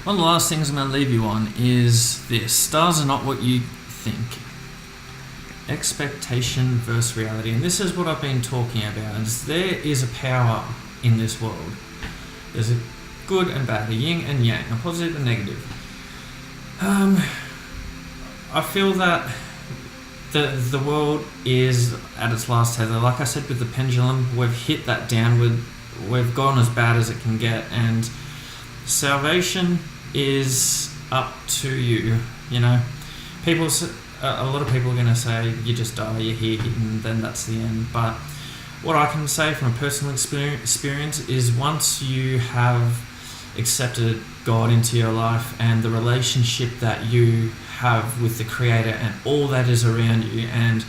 One of the last things I'm going to leave you on is this. Stars are not what you think. Expectation versus reality. And this is what I've been talking about. Is there is a power in this world. There's a good and bad, a yin and yang, a positive and negative. I feel that the world is at its last tether. Like I said with the pendulum, we've hit that downward. We've gone as bad as it can get, and salvation is up to you. You know, a lot of people are going to say you just die, you're here, and then that's the end. But what I can say from a personal experience is once you have accepted God into your life and the relationship that you have with the Creator and all that is around you and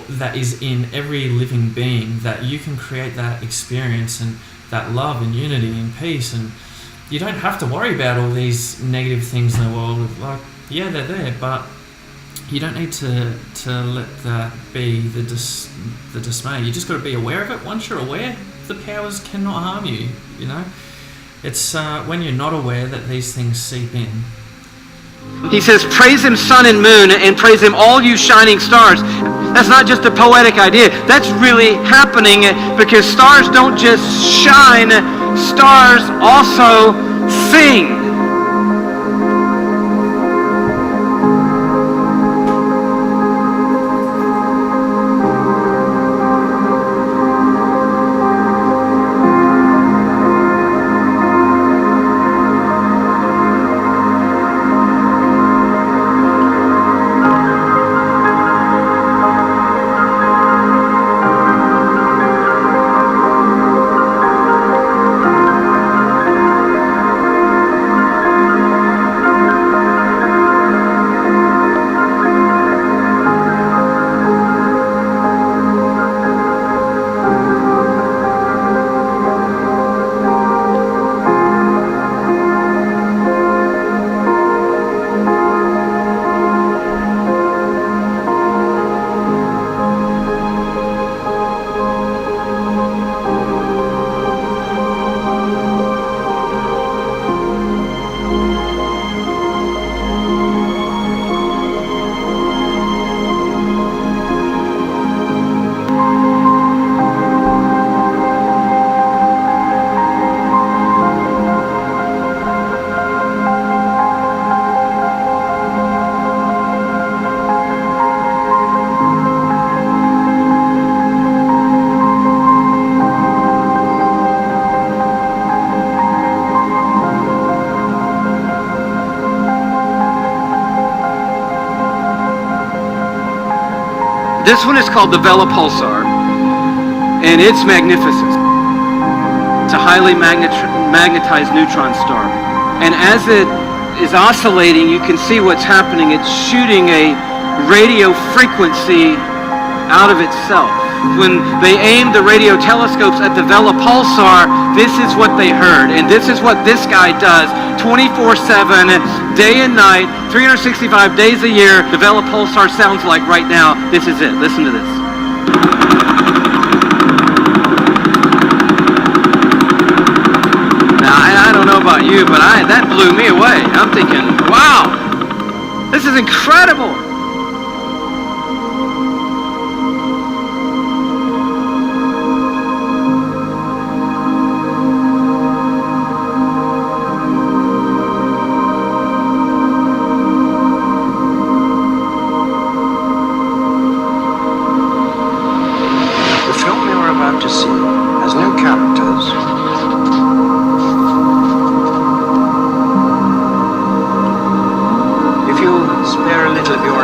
that is in every living being, that you can create that experience and that love and unity and peace, and you don't have to worry about all these negative things in the world. Like, yeah, they're there, but you don't need to let that be the dismay. You just got to be aware of it. Once you're aware, the powers cannot harm you. You know, it's when you're not aware that these things seep in. He says, praise him, sun and moon, and praise him, all you shining stars. That's not just a poetic idea. That's really happening, because stars don't just shine, stars also sing. This one is called the Vela Pulsar, and it's magnificent. It's a highly magnetized neutron star. And as it is oscillating, you can see what's happening. It's shooting a radio frequency out of itself. When they aimed the radio telescopes at the Vela Pulsar, this is what they heard. And this is what this guy does 24/7, day and night, 365 days a year. The Vela Pulsar sounds like right now. This is it. Listen to this. Now, I don't know about you, but that blew me away. I'm thinking, wow, this is incredible. To see as new characters. If you spare a little of your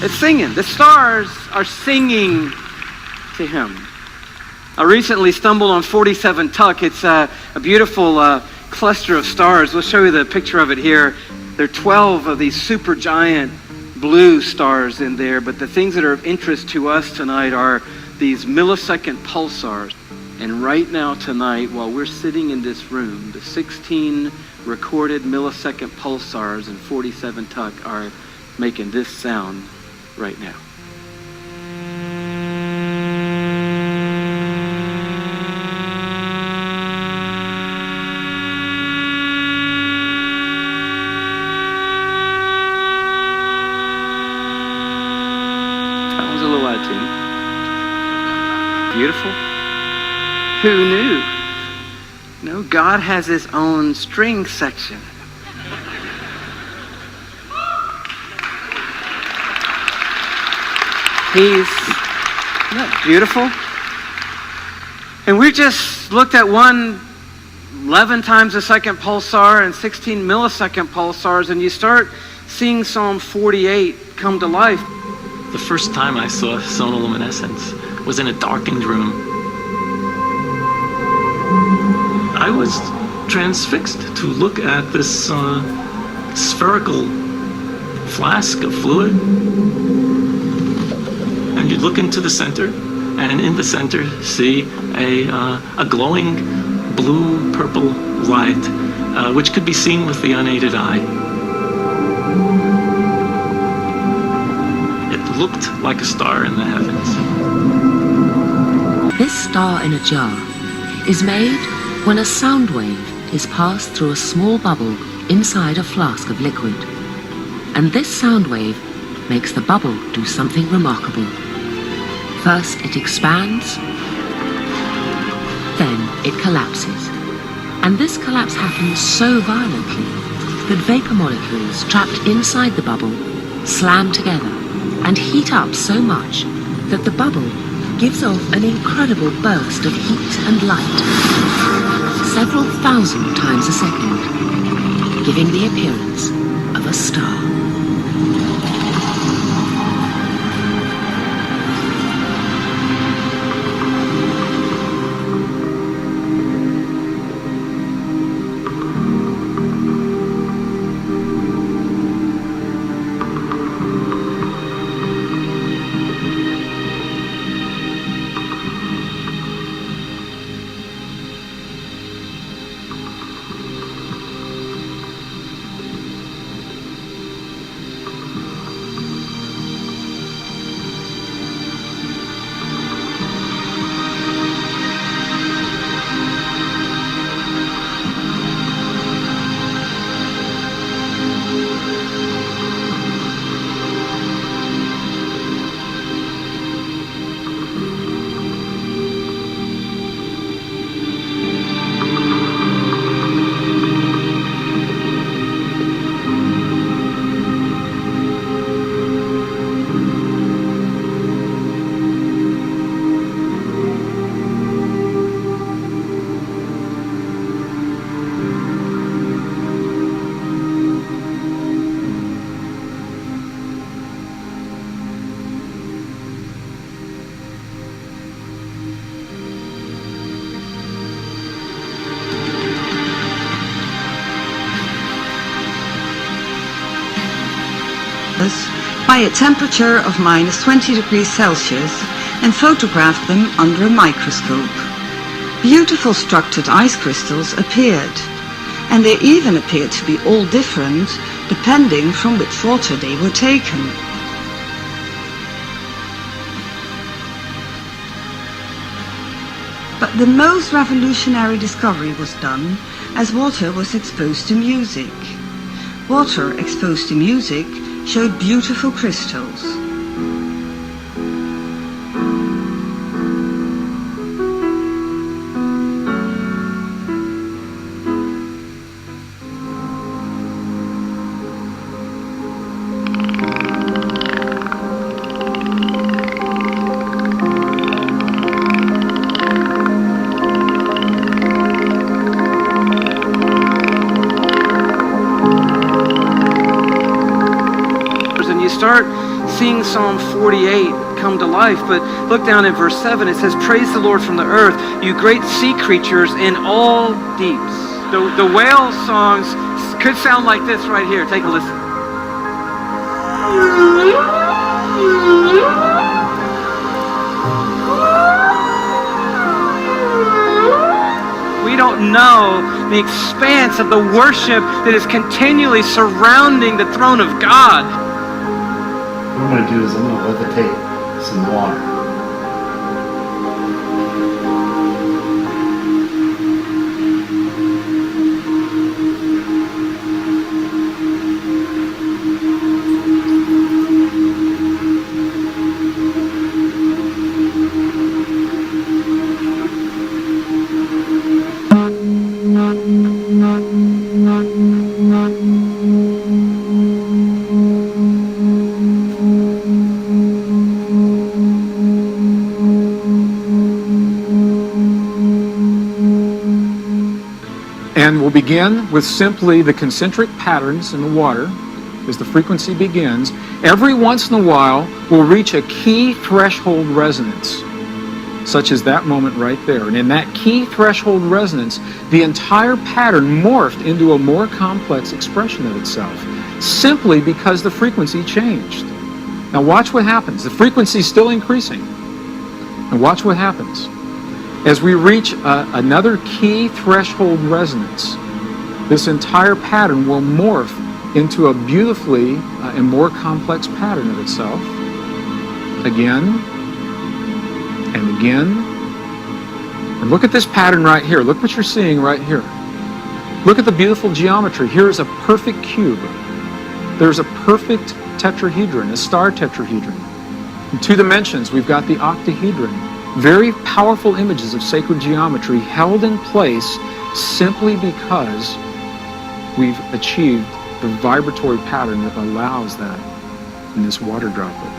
It's singing. The stars are singing to him. I recently stumbled on 47 Tuc. It's a beautiful cluster of stars. We'll show you the picture of it here. There are 12 of these super giant blue stars in there, but the things that are of interest to us tonight are these millisecond pulsars. And right now tonight, while we're sitting in this room, the 16 recorded millisecond pulsars in 47 Tuc are making this sound right now. That was a little out of tune. Beautiful. Who knew? No, God has his own string section. Isn't that beautiful? And we just looked at 11 times a second pulsar and 16 millisecond pulsars, and you start seeing Psalm 48 come to life. The first time I saw sonoluminescence was in a darkened room. I was transfixed to look at this spherical flask of fluid. And you'd look into the center, and in the center see a glowing blue-purple light, which could be seen with the unaided eye. It looked like a star in the heavens. This star in a jar is made when a sound wave is passed through a small bubble inside a flask of liquid. And this sound wave makes the bubble do something remarkable. First it expands, then it collapses. And this collapse happens so violently that vapor molecules trapped inside the bubble slam together and heat up so much that the bubble gives off an incredible burst of heat and light, several thousand times a second, giving the appearance of a star. by a temperature of -20 degrees Celsius and photographed them under a microscope. Beautiful structured ice crystals appeared, and they even appeared to be all different depending from which water they were taken. But the most revolutionary discovery was done as water was exposed to music. Water exposed to music showed beautiful crystals. Start seeing Psalm 48 come to life. But look down in verse 7. It says, "Praise the Lord from the earth, you great sea creatures in all deeps." The whale songs could sound like this right here. Take a listen. We don't know the expanse of the worship that is continually surrounding the throne of God. What I'm going to do is I'm going to levitate some water. And we'll begin with simply the concentric patterns in the water as the frequency begins. Every once in a while, we'll reach a key threshold resonance, such as that moment right there. And in that key threshold resonance, the entire pattern morphed into a more complex expression of itself, simply because the frequency changed. Now watch what happens. The frequency is still increasing. And watch what happens. As we reach another key threshold resonance, this entire pattern will morph into a beautifully and more complex pattern of itself. Again and again. And look at this pattern right here. Look what you're seeing right here. Look at the beautiful geometry. Here is a perfect cube. There's a perfect tetrahedron, a star tetrahedron. In 2 dimensions, we've got the octahedron. Very powerful images of sacred geometry held in place simply because we've achieved the vibratory pattern that allows that in this water droplet.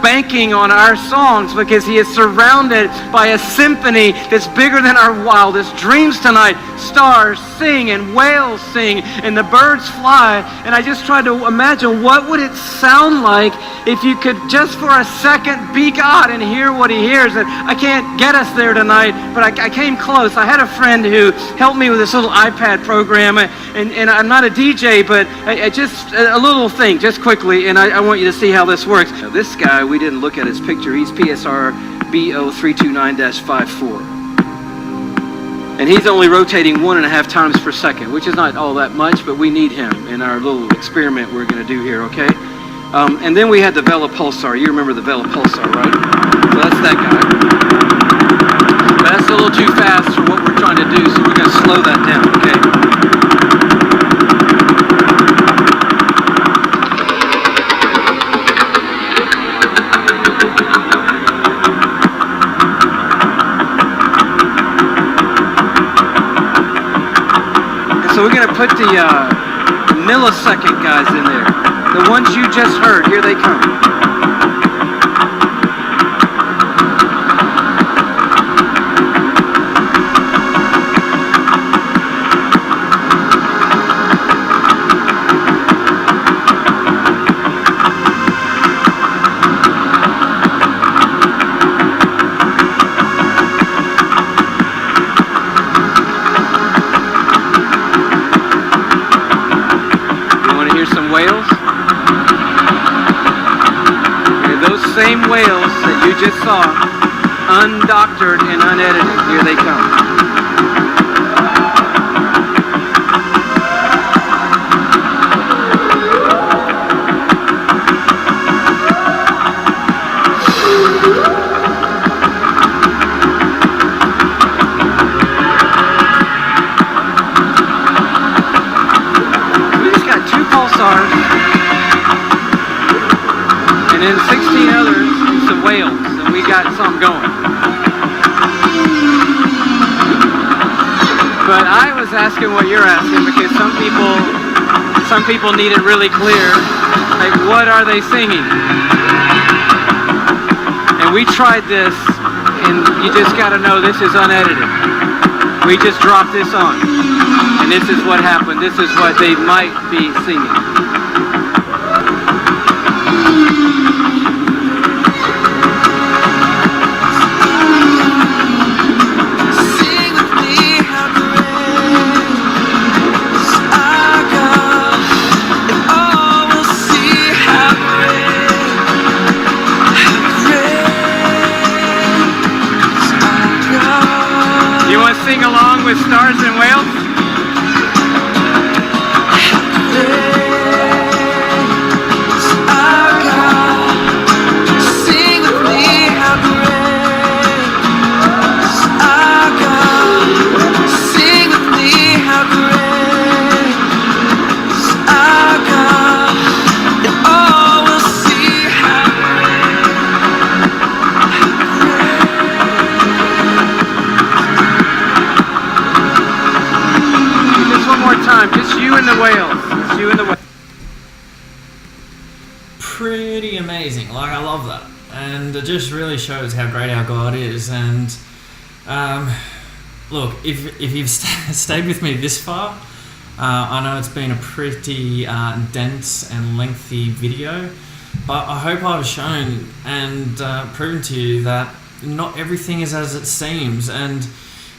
Banking on our songs because he is surrounded by a symphony that's bigger than our wildest dreams tonight. Stars sing and whales sing and the birds fly, and I just tried to imagine what would it sound like if you could just for a second be God and hear what he hears. And I can't get us there tonight, but I came close. I had a friend who helped me with this little iPad program, and I'm not a DJ, but I just a little thing just quickly, and I want you to see how this works. Now, this guy, we didn't look at his picture. He's PSR BO329-54. And he's only rotating 1.5 times per second, which is not all that much, but we need him in our little experiment we're going to do here, okay? And then we had the Vela Pulsar. You remember the Vela Pulsar, right? So that's that guy. But that's a little too fast for what we're trying to do, so we're going to slow that down, okay? So we're going to put the millisecond guys in there. The ones you just heard, here they come. Same whales that you just saw, undoctored and unedited. Here they come. and then 16 others is the whales, and we got something going. But I was asking what you're asking because some people need it really clear. Like, what are they singing? And we tried this, and you just got to know this is unedited. We just dropped this on, and this is what happened. This is what they might be singing. Sing along with Stars and Whales? Sing with me, how great our God. Sing with me, how great our God. And all will see how time, just you and the whales. Just you and the whales. Pretty amazing. Like, I love that, and it just really shows how great our God is. And look, if you've stayed with me this far, I know it's been a pretty dense and lengthy video, but I hope I've shown and proven to you that not everything is as it seems. And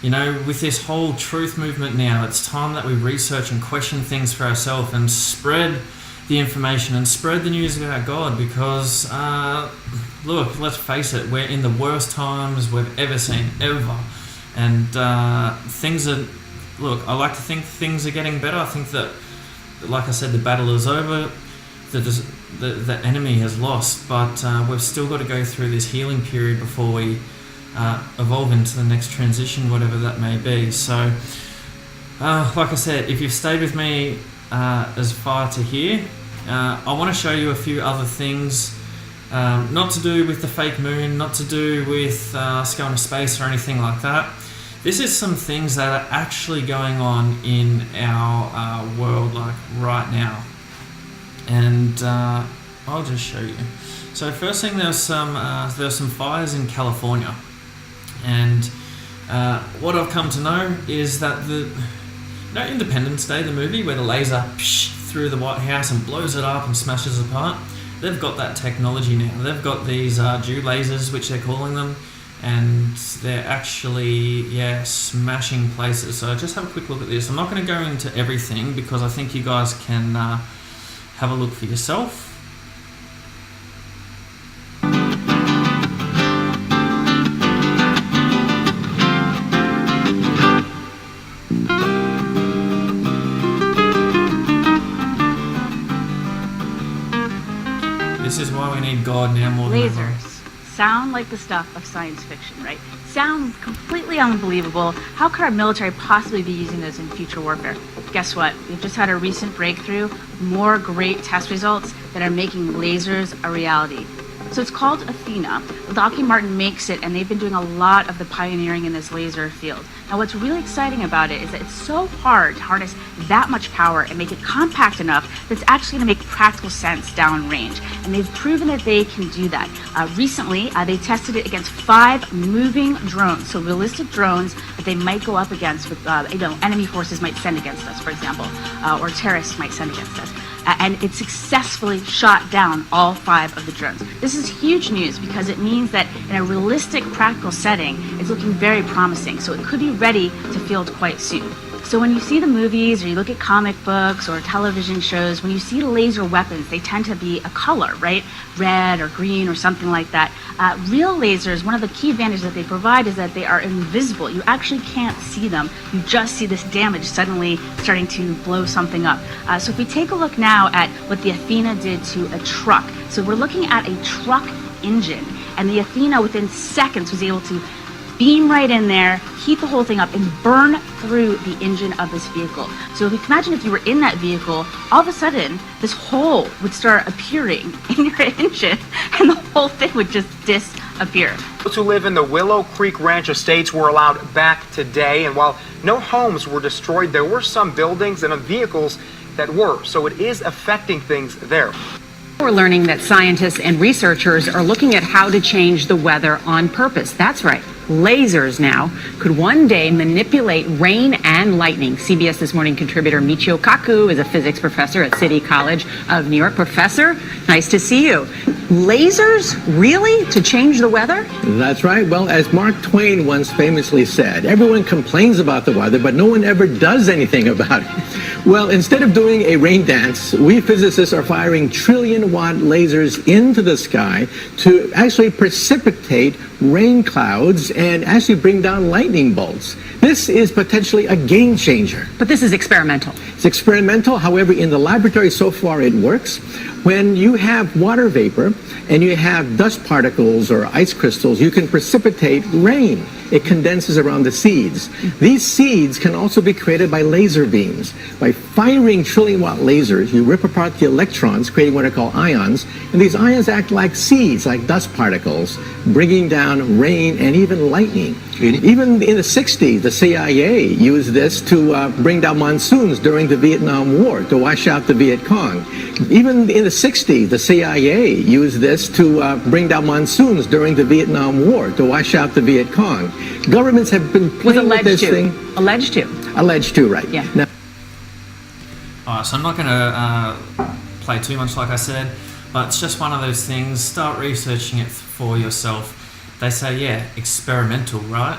you know, with this whole truth movement now, it's time that we research and question things for ourselves and spread the information and spread the news about God, because, look, let's face it, we're in the worst times we've ever seen, ever. And things are, look, I like to think things are getting better. I think that, like I said, the battle is over, the enemy has lost, but we've still got to go through this healing period before we evolve into the next transition, whatever that may be. So, like I said, if you've stayed with me as far to here, I want to show you a few other things, not to do with the fake moon, not to do with us going to space or anything like that. This is some things that are actually going on in our world, like right now. And I'll just show you. So first thing, there's some fires in California. And what I've come to know is that Independence Day, the movie, where the laser through the White House and blows it up and smashes it apart, they've got that technology now. They've got these dew lasers, which they're calling them, and they're actually, smashing places. So just have a quick look at this. I'm not going to go into everything because I think you guys can have a look for yourself. This is why we need God now more than ever. Lasers sound like the stuff of science fiction, right? Sound completely unbelievable. How could our military possibly be using those in future warfare? Guess what? We've just had a recent breakthrough, more great test results that are making lasers a reality. So it's called Athena. Lockheed Martin makes it, and they've been doing a lot of the pioneering in this laser field. Now, what's really exciting about it is that it's so hard to harness that much power and make it compact enough that it's actually going to make practical sense downrange. And they've proven that they can do that. Recently, they tested it against 5 moving drones, so realistic drones that they might go up against with, enemy forces might send against us, for example, or terrorists might send against us. And it successfully shot down all 5 of the drones. This is huge news because it means that in a realistic, practical setting, it's looking very promising. So it could be ready to field quite soon. So when you see the movies or you look at comic books or television shows, when you see laser weapons, they tend to be a color, right? Red or green or something like that. Real lasers, one of the key advantages that they provide is that they are invisible. You actually can't see them. You just see this damage suddenly starting to blow something up. So if we take a look now at what the Athena did to a truck. So we're looking at a truck engine, and the Athena within seconds was able to beam right in there, heat the whole thing up, and burn through the engine of this vehicle. So if you can imagine if you were in that vehicle, all of a sudden, this hole would start appearing in your engine, and the whole thing would just disappear. Those who live in the Willow Creek Ranch estates were allowed back today, and while no homes were destroyed, there were some buildings and vehicles that were, so it is affecting things there. We're learning that scientists and researchers are looking at how to change the weather on purpose. That's right. Lasers now could one day manipulate rain and lightning. CBS This Morning contributor Michio Kaku is a physics professor at City College of New York. Professor, nice to see you. Lasers, really? To change the weather? That's right. Well, as Mark Twain once famously said, everyone complains about the weather, but no one ever does anything about it. Well, instead of doing a rain dance, we physicists are firing trillion-watt lasers into the sky to actually precipitate rain clouds and actually bring down lightning bolts. This is potentially a game changer. But this is experimental. It's experimental. However, in the laboratory so far it works. When you have water vapor and you have dust particles or ice crystals, you can precipitate rain. It condenses around the seeds. These seeds can also be created by laser beams. By firing trillion-watt lasers, you rip apart the electrons, creating what are called ions, and these ions act like seeds, like dust particles, bringing down rain and even lightning. Even in the 60s, the CIA used this to bring down monsoons during the Vietnam War, to wash out the Viet Cong. Even in the 60s, the CIA used this to bring down monsoons during the Vietnam War, to wash out the Viet Cong. Governments have been playing with this thing. Alleged to. Alleged to, right. Yeah. Now, Alright, so I'm not going to play too much like I said, but it's just one of those things. Start researching it for yourself. They say, yeah, experimental, right?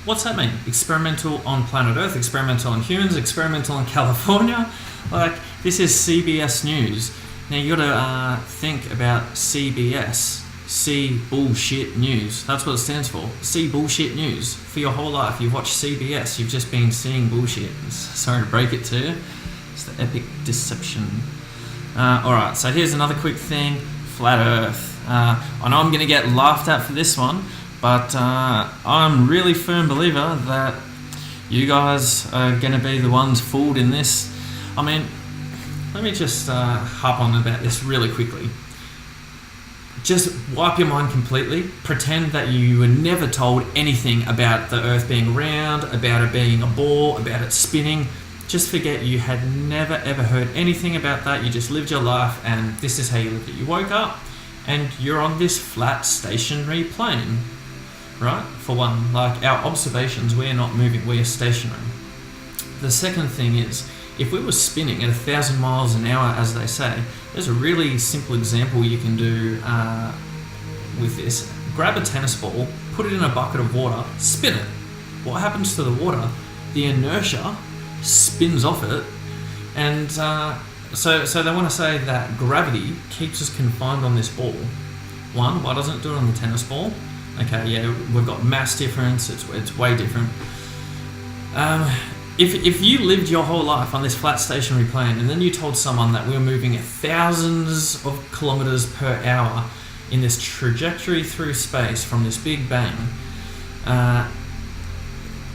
What's that mean? Experimental on planet Earth, experimental on humans, experimental in California? Like, this is CBS News. Now you got to think about CBS. See bullshit news. That's what it stands for. See bullshit news. For your whole life, you've watched CBS. You've just been seeing bullshit. Sorry to break it to you. It's the epic deception. Alright, so here's another quick thing. Flat Earth. I know I'm going to get laughed at for this one, but I'm really firm believer that you guys are going to be the ones fooled in this. I mean, let me just hop on about this really quickly. Just wipe your mind completely. Pretend that you were never told anything about the Earth being round, about it being a ball, about it spinning. Just forget you had never ever heard anything about that. You just lived your life and this is how you lived it. You woke up and you're on this flat stationary plane, right? For one, like our observations, we're not moving, we're stationary. The second thing is, if we were spinning at 1,000 miles an hour, as they say, there's a really simple example you can do with this. Grab a tennis ball, put it in a bucket of water, spin it. What happens to the water? The inertia spins off it, and so they want to say that gravity keeps us confined on this ball. One, why doesn't it do it on the tennis ball? Okay, yeah, we've got mass difference, it's way different. If you lived your whole life on this flat stationary plane and then you told someone that we were moving at thousands of kilometers per hour in this trajectory through space from this big bang,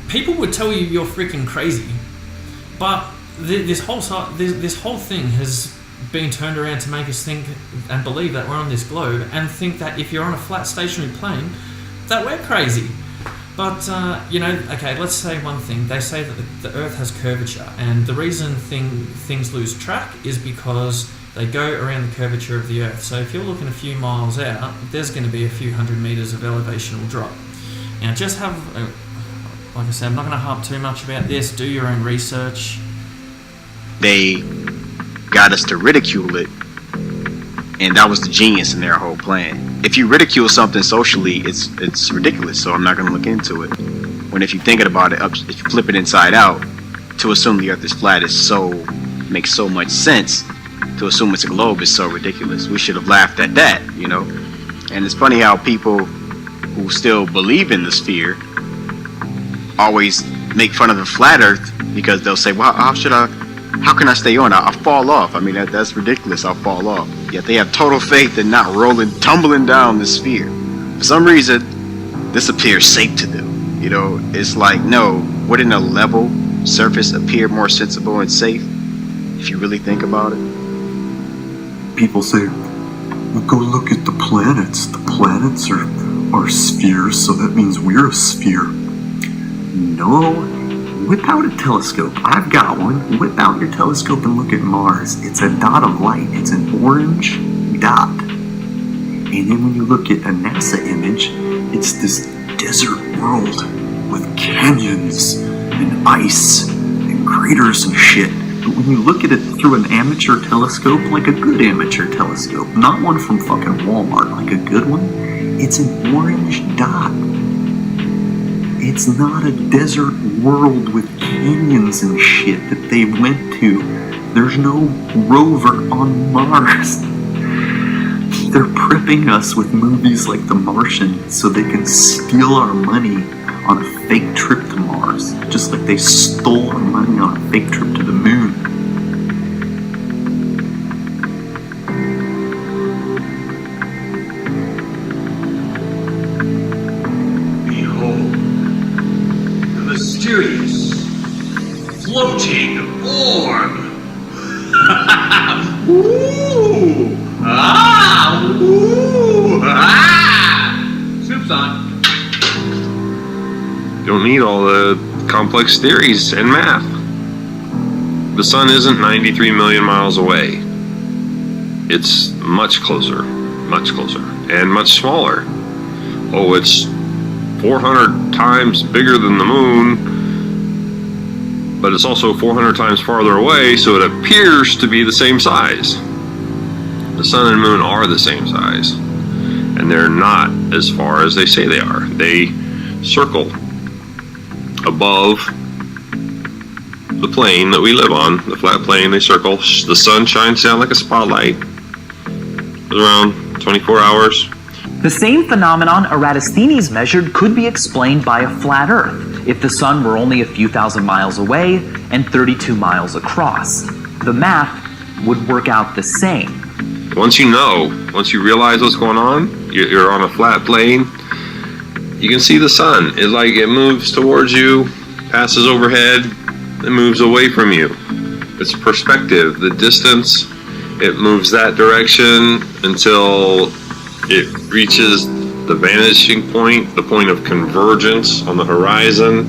people would tell you you're freaking crazy. But this whole thing has been turned around to make us think and believe that we're on this globe and think that if you're on a flat stationary plane, that we're crazy. But, okay, let's say one thing. They say that the Earth has curvature, and the reason things lose track is because they go around the curvature of the Earth. So if you're looking a few miles out, there's going to be a few hundred meters of elevational drop. Now, just have, like I said, I'm not going to harp too much about this. Do your own research. They got us to ridicule it, and that was the genius in their whole plan. If you ridicule something socially, it's ridiculous, so I'm not going to look into it. When if you think about it, if you flip it inside out, to assume the Earth is flat makes so much sense. To assume it's a globe is so ridiculous. We should have laughed at that, you know? And it's funny how people who still believe in the sphere always make fun of the flat Earth, because they'll say, well, how can I stay on? I'll fall off. I mean, that's ridiculous. I'll fall off. Yet they have total faith in not tumbling down the sphere. For some reason, this appears safe to do. You know, it's like, no, wouldn't a level surface appear more sensible and safe if you really think about it? People say, well, go look at the planets. The planets are spheres, so that means we're a sphere. No, whip out a telescope. I've got one. Whip out your telescope and look at Mars. It's a dot of light. It's an orange dot. And then when you look at a NASA image, it's this desert world with canyons and ice and craters and shit. But when you look at it through an amateur telescope, like a good amateur telescope, not one from fucking Walmart, like a good one, it's an orange dot. It's not a desert world with canyons and shit that they went to. There's no rover on Mars. They're prepping us with movies like The Martian so they can steal our money on a fake trip to Mars, just like they stole our money on a fake trip to the moon. Behold, the mysterious floating orb. Ooh! Ah! Ooh! Ah! Soup's on. You don't need all the complex theories and math. The sun isn't 93 million miles away. It's much closer, and much smaller. Oh, it's 400 times bigger than the moon, but it's also 400 times farther away, so it appears to be the same size. The sun and moon are the same size, and they're not as far as they say they are. They circle above the plane that we live on, the flat plane. They circle. The sun shines down like a spotlight. Around 24 hours. The same phenomenon Eratosthenes measured could be explained by a flat Earth if the sun were only a few thousand miles away and 32 miles across. The math would work out the same. Once you realize what's going on, you're on a flat plane, you can see the sun. It's like it moves towards you, passes overhead, and moves away from you. It's perspective, the distance, it moves that direction until it reaches the vanishing point, the point of convergence on the horizon,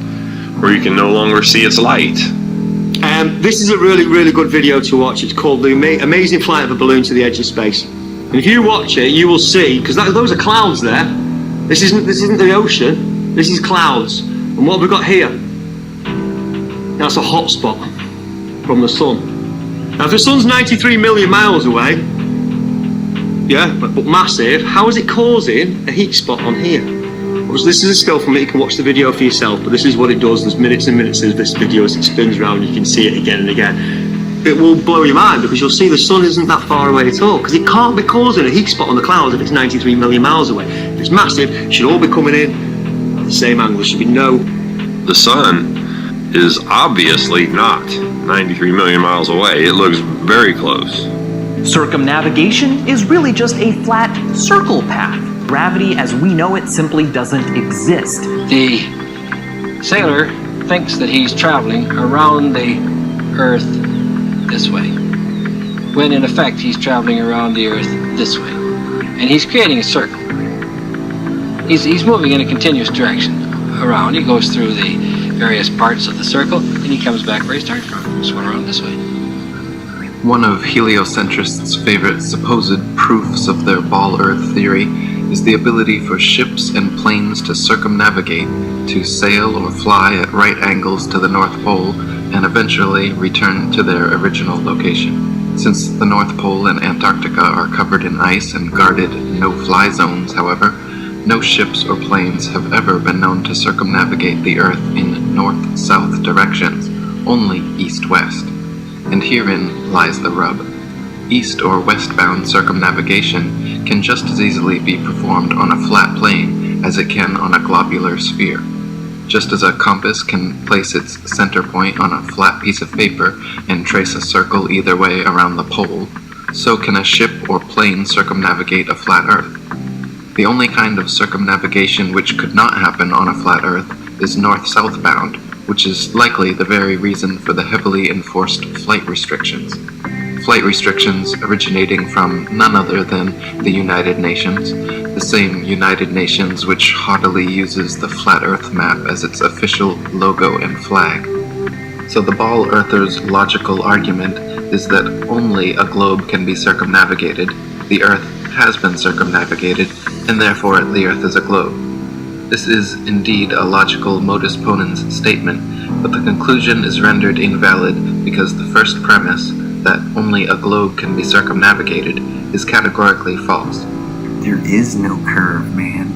where you can no longer see its light. This is a really, really good video to watch. It's called The Amazing Flight of a Balloon to the Edge of Space. And if you watch it, you will see, because those are clouds there. This isn't the ocean. This is clouds. And what have we got here? That's a hot spot from the sun. Now, if the sun's 93 million miles away, yeah, but massive, how is it causing a heat spot on here? Well, this is a still from it. You can watch the video for yourself, but this is what it does. There's minutes and minutes of this video as it spins around. You can see it again and again. It will blow your mind because you'll see the sun isn't that far away at all, because it can't be causing a heat spot on the clouds if it's 93 million miles away. If it's massive, it should all be coming in at the same angle. There should be no... The sun is obviously not 93 million miles away. It looks very close. Circumnavigation is really just a flat circle path. Gravity as we know it simply doesn't exist. The sailor thinks that he's traveling around the Earth this way, when in effect he's traveling around the Earth this way. And he's creating a circle. He's moving in a continuous direction around. He goes through the various parts of the circle, and he comes back where he started from. He's going around this way. One of heliocentrists' favorite supposed proofs of their ball Earth theory is the ability for ships and planes to circumnavigate, to sail or fly at right angles to the North Pole, and eventually return to their original location. Since the North Pole and Antarctica are covered in ice and guarded no-fly zones, however, no ships or planes have ever been known to circumnavigate the Earth in north-south directions, only east-west. And herein lies the rub. East or westbound circumnavigation can just as easily be performed on a flat plane as it can on a globular sphere. Just as a compass can place its center point on a flat piece of paper and trace a circle either way around the pole, so can a ship or plane circumnavigate a flat Earth. The only kind of circumnavigation which could not happen on a flat Earth is north-south bound, which is likely the very reason for the heavily enforced flight restrictions. Flight restrictions originating from none other than the United Nations, the same United Nations which haughtily uses the flat Earth map as its official logo and flag. So the ball earther's logical argument is that only a globe can be circumnavigated, the Earth has been circumnavigated, and therefore the Earth is a globe. This is indeed a logical modus ponens statement, but the conclusion is rendered invalid because the first premise, that only a globe can be circumnavigated, is categorically false. There is no curve, man.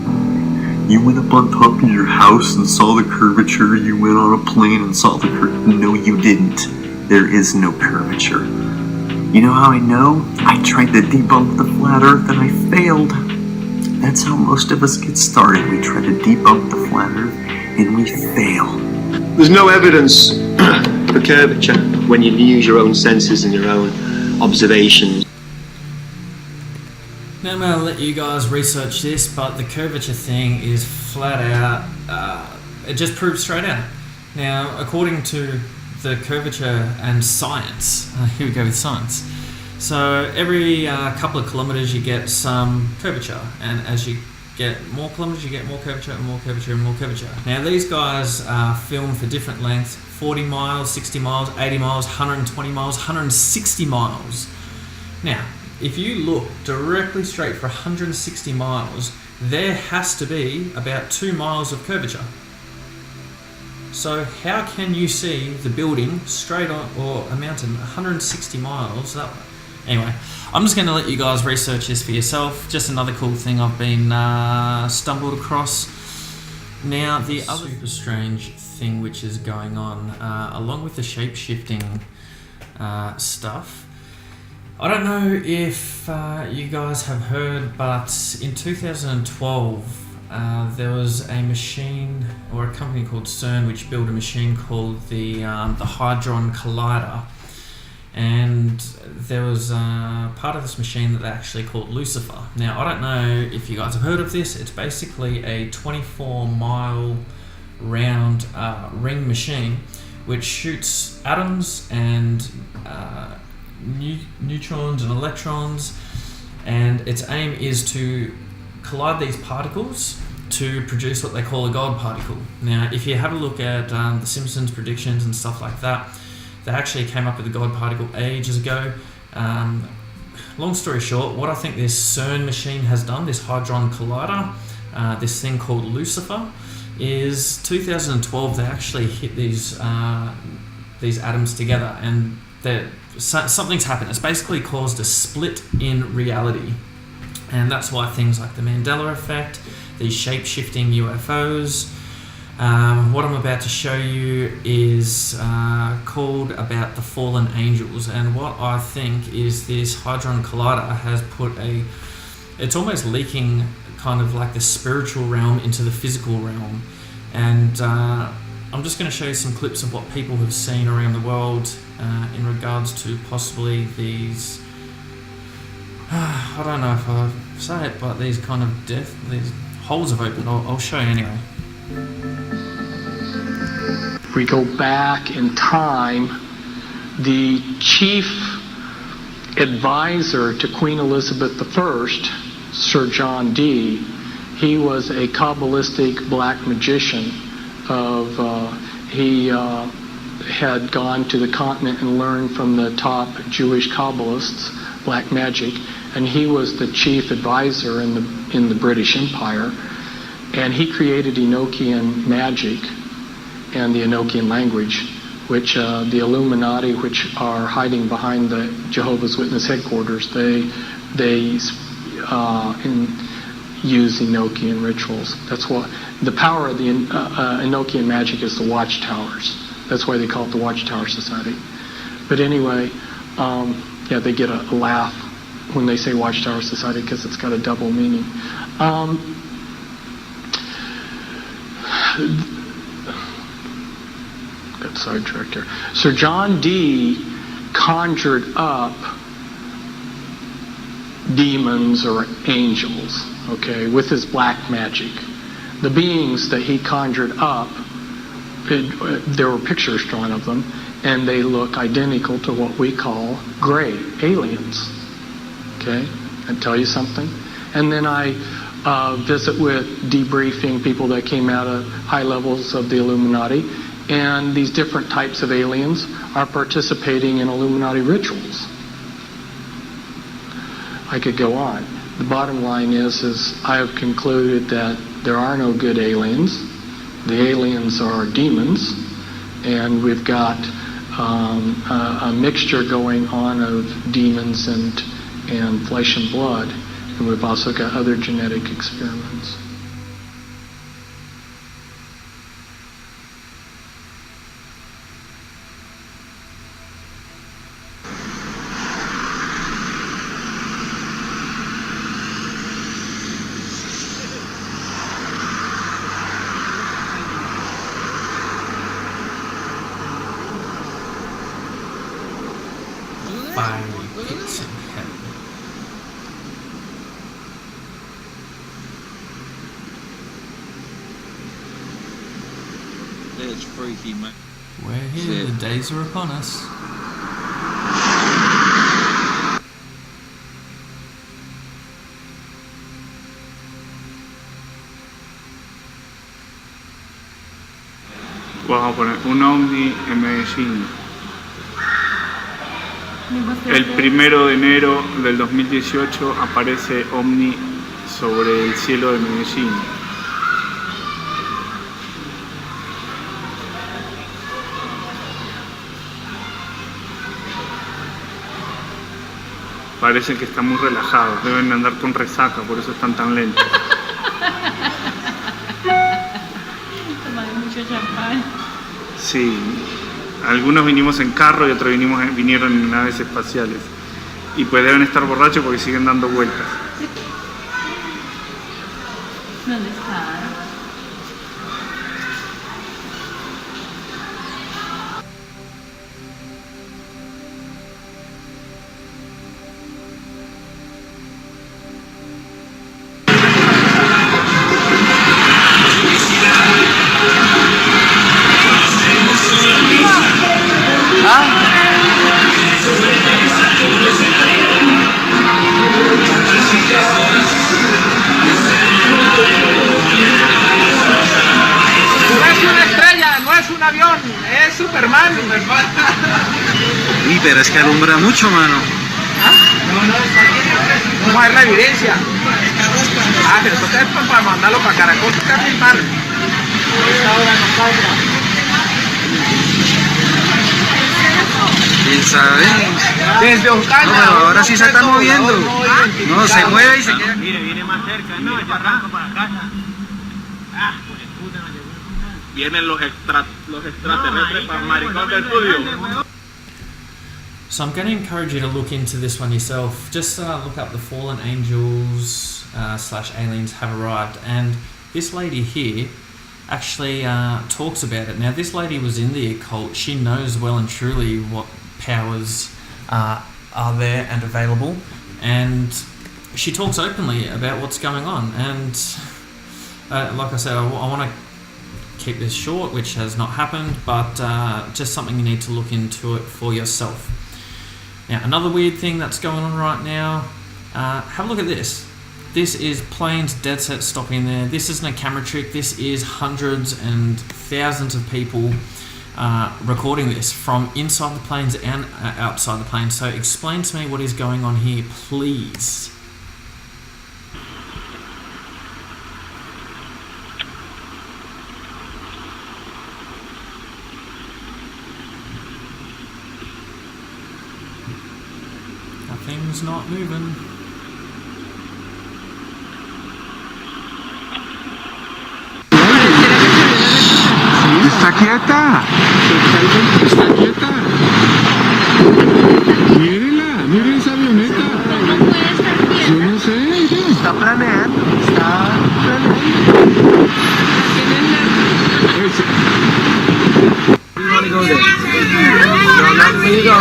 You went up on top of your house and saw the curvature. You went on a plane and saw the curve. No, you didn't. There is no curvature. You know how I know? I tried to debunk the flat Earth and I failed. That's how most of us get started. We try to debunk the flat Earth and we fail. There's no evidence for curvature when you use your own senses and your own observations. Now I'm going to let you guys research this, but the curvature thing is flat out, it just proves straight out. Now, according to the curvature and science, here we go with science. So every couple of kilometers you get some curvature, and as you get more kilometers you get more curvature and more curvature and more curvature. Now these guys film for different lengths, 40 miles, 60 miles, 80 miles, 120 miles, 160 miles. Now, if you look directly straight for 160 miles, there has to be about 2 miles of curvature. So how can you see the building straight on, or a mountain 160 miles that way? Anyway, I'm just going to let you guys research this for yourself. Just another cool thing I've been stumbled across. Now, the other super strange thing which is going on, along with the shape-shifting stuff, I don't know if you guys have heard, but in 2012 there was a machine, or a company called CERN, which built a machine called the Hadron Collider, and there was part of this machine that they actually called Lucifer. Now, I don't know if you guys have heard of this. It's basically a 24-mile round ring machine which shoots atoms and neutrons and electrons, and its aim is to collide these particles to produce what they call a God particle. Now, if you have a look at the Simpsons predictions and stuff like that, they actually came up with the God particle ages ago. Long story short, what I think this CERN machine has done, this Hadron Collider, this thing called Lucifer, is 2012 they actually hit these atoms together, and something's happened. It's basically caused a split in reality, and that's why things like the Mandela effect, these shape-shifting UFOs, what I'm about to show you is called about the fallen angels, and what I think is this Hadron Collider has put it's almost leaking kind of like the spiritual realm into the physical realm, and I'm just going to show you some clips of what people have seen around the world in regards to possibly these, I don't know if I say it, but these kind of these holes have opened. I'll show you anyway. If we go back in time, the chief advisor to Queen Elizabeth I, Sir John Dee, he was a Kabbalistic black magician. He had gone to the continent and learned from the top Jewish Kabbalists black magic, and he was the chief advisor in the British Empire, and he created Enochian magic and the Enochian language, which the Illuminati, which are hiding behind the Jehovah's Witness headquarters, they use Enochian rituals. That's what the power of the Enochian magic is, the watchtowers. That's why they call it the Watchtower Society. But anyway, yeah, they get a laugh when they say Watchtower Society because it's got a double meaning. Got sidetracked here. Sir John Dee conjured up demons or angels, okay, with his black magic. The beings that he conjured up, there were pictures drawn of them, and they look identical to what we call gray aliens. Okay, I tell you something. And then I visit with debriefing people that came out of high levels of the Illuminati, and these different types of aliens are participating in Illuminati rituals. I could go on. The bottom line is I have concluded that there are no good aliens. The aliens are demons, and we've got a mixture going on of demons and flesh and blood, and we've also got other genetic experiments. Fiery pits in heaven. It's freaky, mate. We're here, the days are upon us. Vamos a poner un ovni en Medellín. El 1 de enero del 2018 aparece ovni sobre el cielo de Medellín. Parecen que están muy relajados, deben andar con resaca, por eso están tan lentos. Toman mucho champán. Sí, algunos vinimos en carro y otros vinieron en naves espaciales. Y pues deben estar borrachos porque siguen dando vueltas. ¿Dónde está? Uy, pero es que alumbra mucho, mano. ¿Cómo es la evidencia? Ah, pero toca para mandarlo para Caracol, toca filmar. ¿Quién sabe? Desde Ocaña. No, pero ahora sí se está moviendo. No, se mueve y se queda. Mire, viene más cerca, no, yo arranco para casa. Ah, pues puta, me llegó. Vienen los extraterrestres para el maricón del estudio. So I'm going to encourage you to look into this one yourself. Just look up the fallen angels / aliens have arrived, and this lady here actually talks about it. Now, this lady was in the occult. She knows well and truly what powers are there and available, and she talks openly about what's going on. And like I said, I want to keep this short, which has not happened, but just something you need to look into it for yourself. Now, another weird thing that's going on right now, have a look at this. This is planes dead set stopping there. This isn't a camera trick. This is hundreds and thousands of people recording this from inside the planes and outside the planes. So explain to me what is going on here, please. Nothing's not moving. Está quieta. Está quieta. Mírenla, miren esa avioneta. Yo no sé. Está planeando. Está planeando. You want to go there? No, not where you go.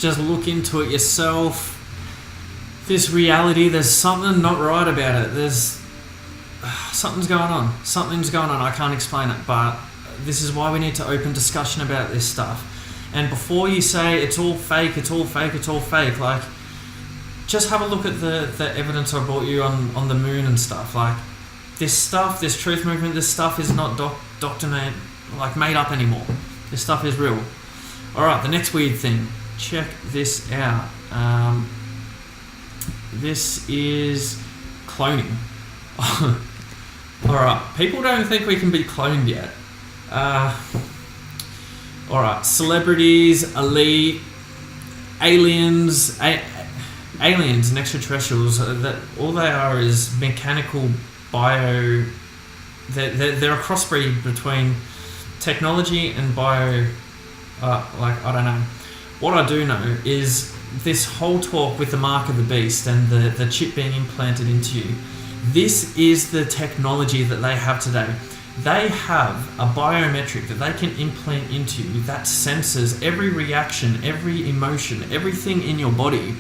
just look into it yourself. This reality, there's something not right about it. There's something's going on. Something's going on. I can't explain it, but this is why we need to open discussion about this stuff. And before you say it's all fake, it's all fake, it's all fake, like, just have a look at the evidence I brought you on the moon and stuff. Like, this stuff, this truth movement, this stuff is not doctrinated, like made up anymore. This stuff is real. Alright, the next weird thing. Check this out. This is cloning. Alright, people don't think we can be cloned yet. Alright, celebrities, elite, aliens and extraterrestrials, that all they are is mechanical bio. They're a crossbreed between technology and bio. Like, I don't know. What I do know is this whole talk with the mark of the beast and the chip being implanted into you. This is the technology that they have today. They have a biometric that they can implant into you that senses every reaction, every emotion, everything in your body.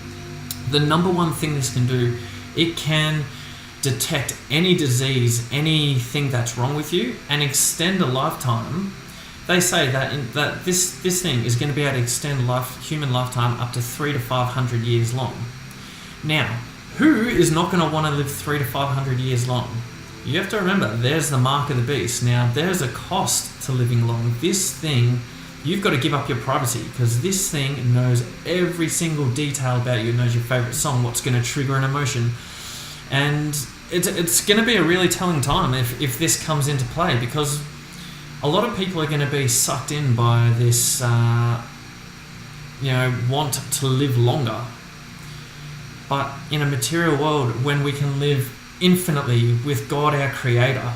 The number one thing this can do, it can detect any disease, anything that's wrong with you, and extend a lifetime. They say that this thing is going to be able to extend human lifetime up to 300 to 500 years long. Now, who is not going to want to live 300 to 500 years long? You have to remember, there's the mark of the beast. Now, there's a cost to living long. This thing, you've got to give up your privacy, because this thing knows every single detail about you. It knows your favorite song, what's going to trigger an emotion. And it's going to be a really telling time if this comes into play, because a lot of people are going to be sucked in by this, want to live longer. But in a material world, when we can live infinitely with God, our creator,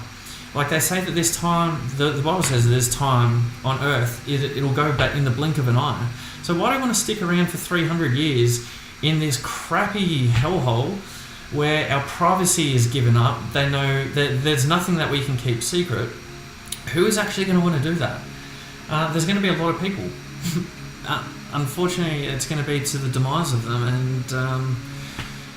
like they say that this time, the Bible says that this time on earth, it'll go back in the blink of an eye. So why do you want to stick around for 300 years in this crappy hellhole where our privacy is given up? They know that there's nothing that we can keep secret. Who is actually going to want to do that? There's going to be a lot of people. Unfortunately, it's going to be to the demise of them. And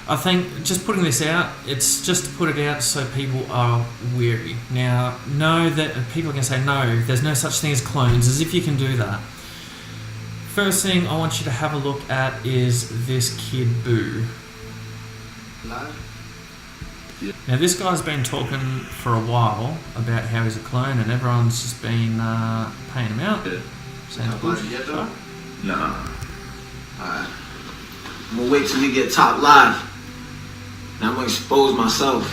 I think just putting this out, it's just to put it out so people are weary. Now, know that people are going to say, no, there's no such thing as clones, as if you can do that. First thing I want you to have a look at is this kid Boo. Now, this guy's been talking for a while about how he's a clone, and everyone's just been paying him out. Sounds good. Nah. Alright. I'm gonna wait till we get top live. Now I'm gonna expose myself.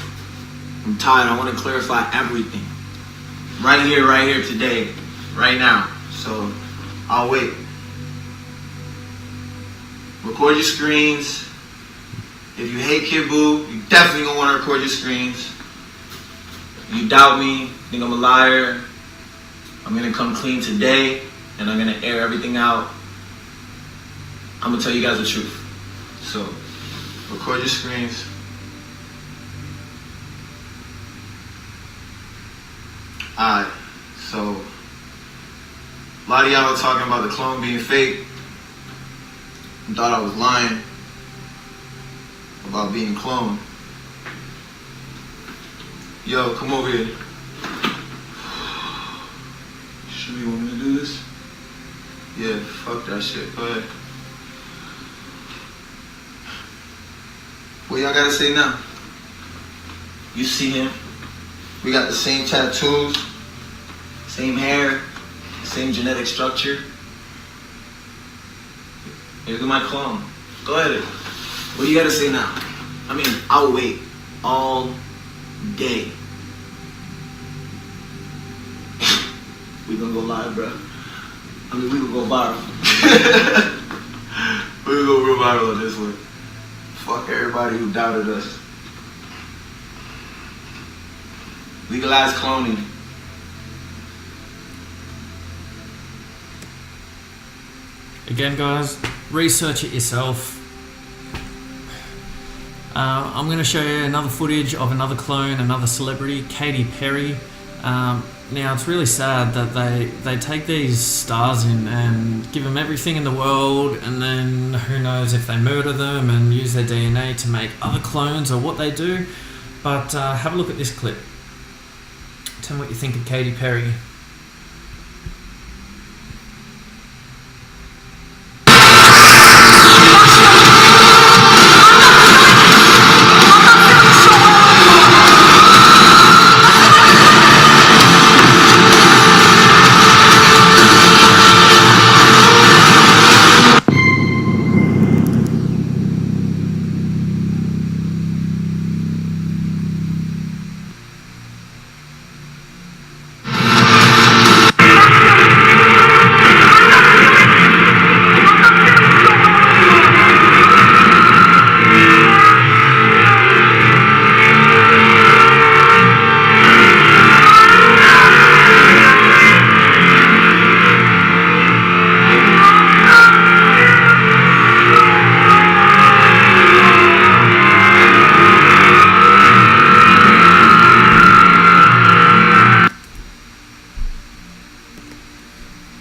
I'm tired. I want to clarify everything. Right here, today, right now. So I'll wait. Record your screens. If you hate Kid Boo, you definitely gonna want to record your screens. You doubt me, think I'm a liar, I'm gonna come clean today, and I'm gonna air everything out. I'm gonna tell you guys the truth. So, record your screens. Alright, so a lot of y'all were talking about the clone being fake. I thought I was lying about being cloned. Yo, come over here. Sure you want me to do this? Yeah, fuck that shit. Go ahead. What y'all gotta say now? You see him. We got the same tattoos, same hair, same genetic structure. Here's my clone. Go ahead. What do you gotta say now? I mean, I'll wait all day. We gonna go live, bro. I mean, we gonna go viral. We gonna go real viral on this one. Fuck everybody who doubted us. Legalize cloning. Again, guys, research it yourself. I'm going to show you another footage of another clone, another celebrity, Katy Perry. Now, it's really sad that they take these stars in and give them everything in the world, and then who knows if they murder them and use their DNA to make other clones or what they do. But have a look at this clip. Tell me what you think of Katy Perry.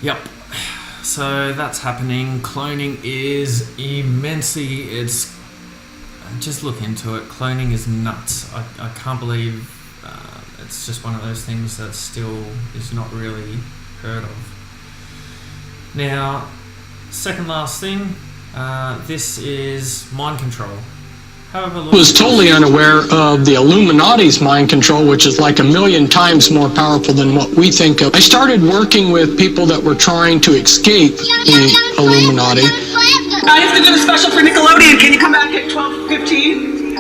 Yep, so that's happening. Cloning is immensely, just look into it. Cloning is nuts. I can't believe it's just one of those things that still is not really heard of. Now, second last thing, this is mind control. Was totally unaware of the Illuminati's mind control, which is like 1,000,000 times more powerful than what we think of. I started working with people that were trying to escape the Illuminati. I have to do a special for Nickelodeon. Can you come back at 12:15?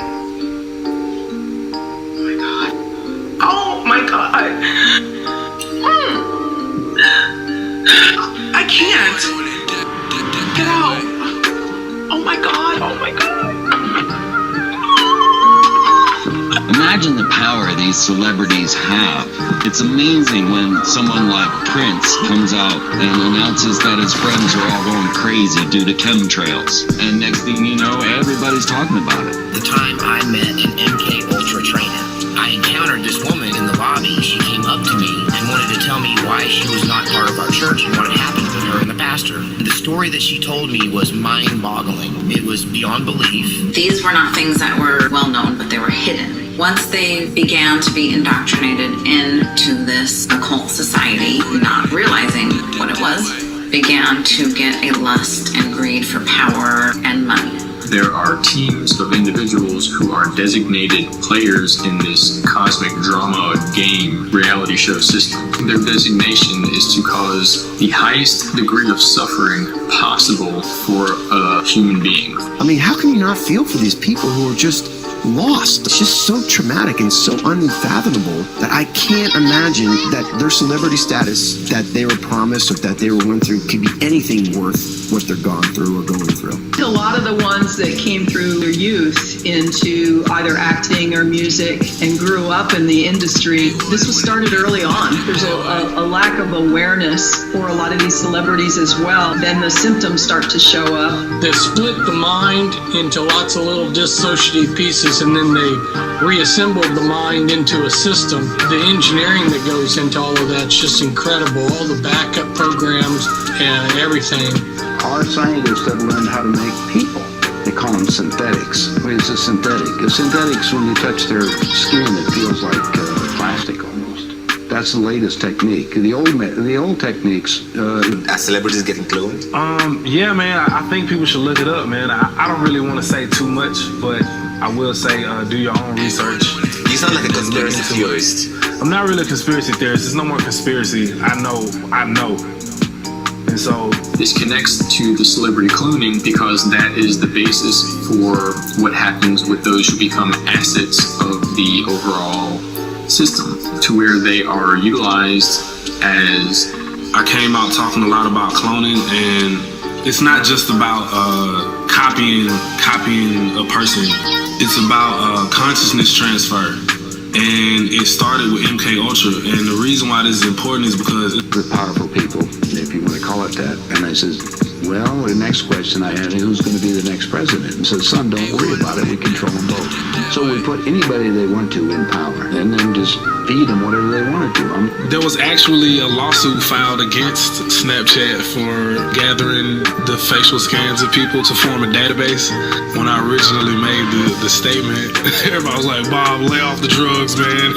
Oh my god. I can't. Get out. Oh my god. Oh my god. Imagine the power these celebrities have. It's amazing when someone like Prince comes out and announces that his friends are all going crazy due to chemtrails. And next thing you know, everybody's talking about it. The time I met an MK Ultra trainer, I encountered this woman in the lobby. She came up to me and wanted to tell me why she was not part of our church and what had happened with her and the pastor. The story that she told me was mind-boggling. It was beyond belief. These were not things that were well known, but they were hidden. Once they began to be indoctrinated into this occult society, not realizing what it was, began to get a lust and greed for power and money. There are teams of individuals who are designated players in this cosmic drama game reality show system. Their designation is to cause the highest degree of suffering possible for a human being. I mean, how can you not feel for these people who are just lost? It's just so traumatic and so unfathomable that I can't imagine that their celebrity status that they were promised or that they were went through could be anything worth what they're gone through or going through. A lot of the ones that came through their youth into either acting or music and grew up in the industry, this was started early on. There's a lack of awareness for a lot of these celebrities as well. Then the symptoms start to show up. They split the mind into lots of little dissociative pieces, and then they reassembled the mind into a system. The engineering that goes into all of that's just incredible. All the backup programs and everything. Our scientists have learned how to make people. They call them synthetics. What is a synthetic? A synthetic's when you touch their skin, it feels like plastic almost. That's the latest technique. The old techniques. Are celebrities getting cloned? Yeah, man. I think people should look it up, man. I don't really want to say too much, but I will say do your own research. You sound like a conspiracy theorist. I'm not really a conspiracy theorist. There's no more conspiracy. I know. And so this connects to the celebrity cloning because that is the basis for what happens with those who become assets of the overall system, to where they are utilized as... I came out talking a lot about cloning, and it's not just about copying a person. It's about consciousness transfer. And it started with MK Ultra, and the reason why this is important is because we're powerful people, if you want to call it that. And I says, Well, the next question I had, who's going to be the next president? And said, son, don't worry about it. We control them both. So we put anybody they want to in power and then just feed them whatever they want to do. There was actually a lawsuit filed against Snapchat for gathering the facial scans of people to form a database. When I originally made the statement, everybody was like, Bob, lay off the drugs, man.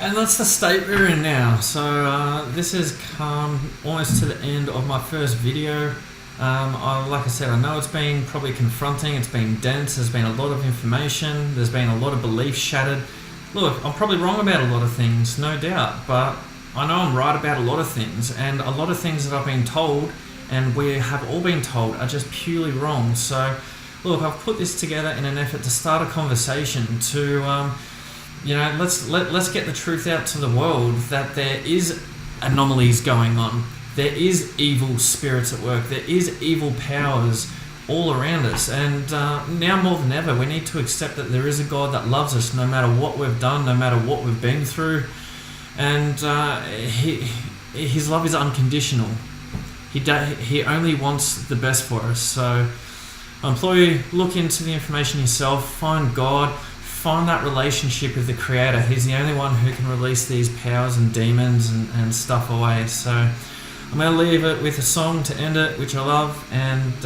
And that's the state we're in now. So this has come almost to the end of my first video. Like I said, I know it's been probably confronting, it's been dense, there's been a lot of information, there's been a lot of beliefs shattered. Look, I'm probably wrong about a lot of things, no doubt, but I know I'm right about a lot of things, and a lot of things that I've been told, and we have all been told, are just purely wrong. So, look, I've put this together in an effort to start a conversation to, let's get the truth out to the world that there is anomalies going on. There is evil spirits at work. There is evil powers all around us. And now more than ever, we need to accept that there is a God that loves us no matter what we've done, no matter what we've been through. And His love is unconditional. He only wants the best for us. So I implore you, look into the information yourself, find God, find that relationship with the Creator. He's the only one who can release these powers and demons and stuff away. So I'm going to leave it with a song to end it, which I love. And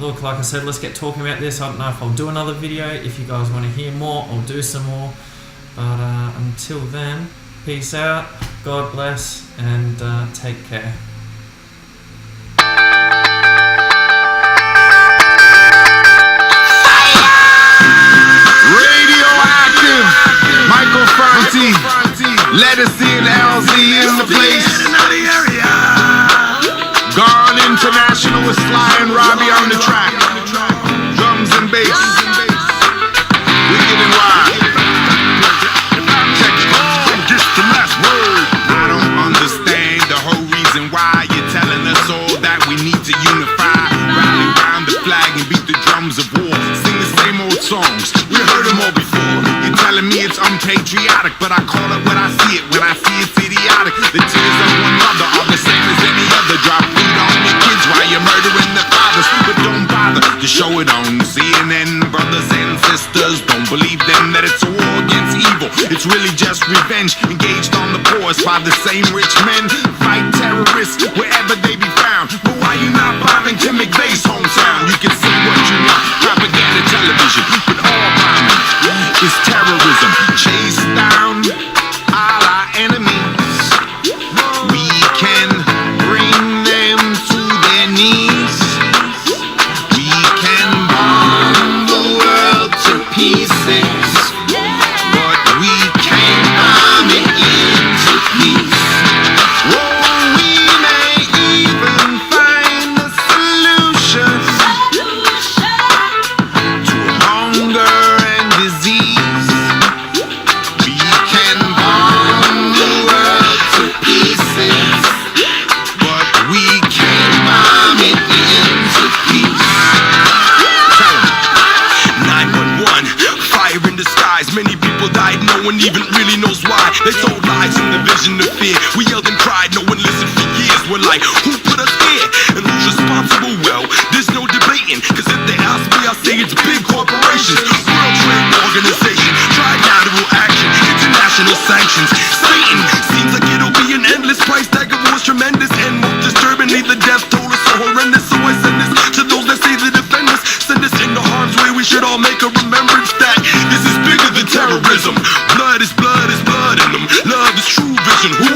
look, like I said, let's get talking about this. I don't know if I'll do another video. If you guys want to hear more, I'll do some more. But until then, peace out, God bless, and take care. Radioactive, Michael Franti, let us in, LZ in the place. Gone International with Sly and Robbie on the track. Drums and bass. Wicked and wild. Check it. Just the last word. I don't understand the whole reason why you're telling us all that we need to unify. Rally round the flag and beat the drums of war. Sing the same old songs. We heard them all before. You're telling me it's unpatriotic, but I call it when I see it. When I see it's idiotic. The tears of one mother are the same as any other. Drop food on your kids while you're murdering the fathers. But don't bother to show it on CNN. Brothers and sisters, don't believe them that it's a war against evil. It's really just revenge engaged on the poorest by the same rich men. Fight terrorists wherever they be found. But why you not bombing Tim McVeigh's hometown? You can say what you want, propaganda television, but all bombing is terrorism. Chase down all our enemies. We can bring them to their knees. We can bomb the world to pieces, but we can't bomb it into peace. Oh, we may even find a solution to hunger and disease. We can bomb the world to pieces, but we can't bomb it into peace. 911, fire in the skies. Many people died, no one even really knows why. They told lies in the vision of fear. We yelled and cried, no one listened for years. We're like, who put us here? And who's responsible? Well, there's no debating, cause if they ask me, I'll say it's big corporations. World Trade Organization, trilateral action, international sanctions. Satan seems like it'll be an endless price tag of war's tremendous. And most disturbingly, the death toll is so horrendous. So I send this to those that say they defend us. Send us into harm's way. We should all make a remembrance that this is bigger than terrorism. Blood is blood in them. Love is true vision. Who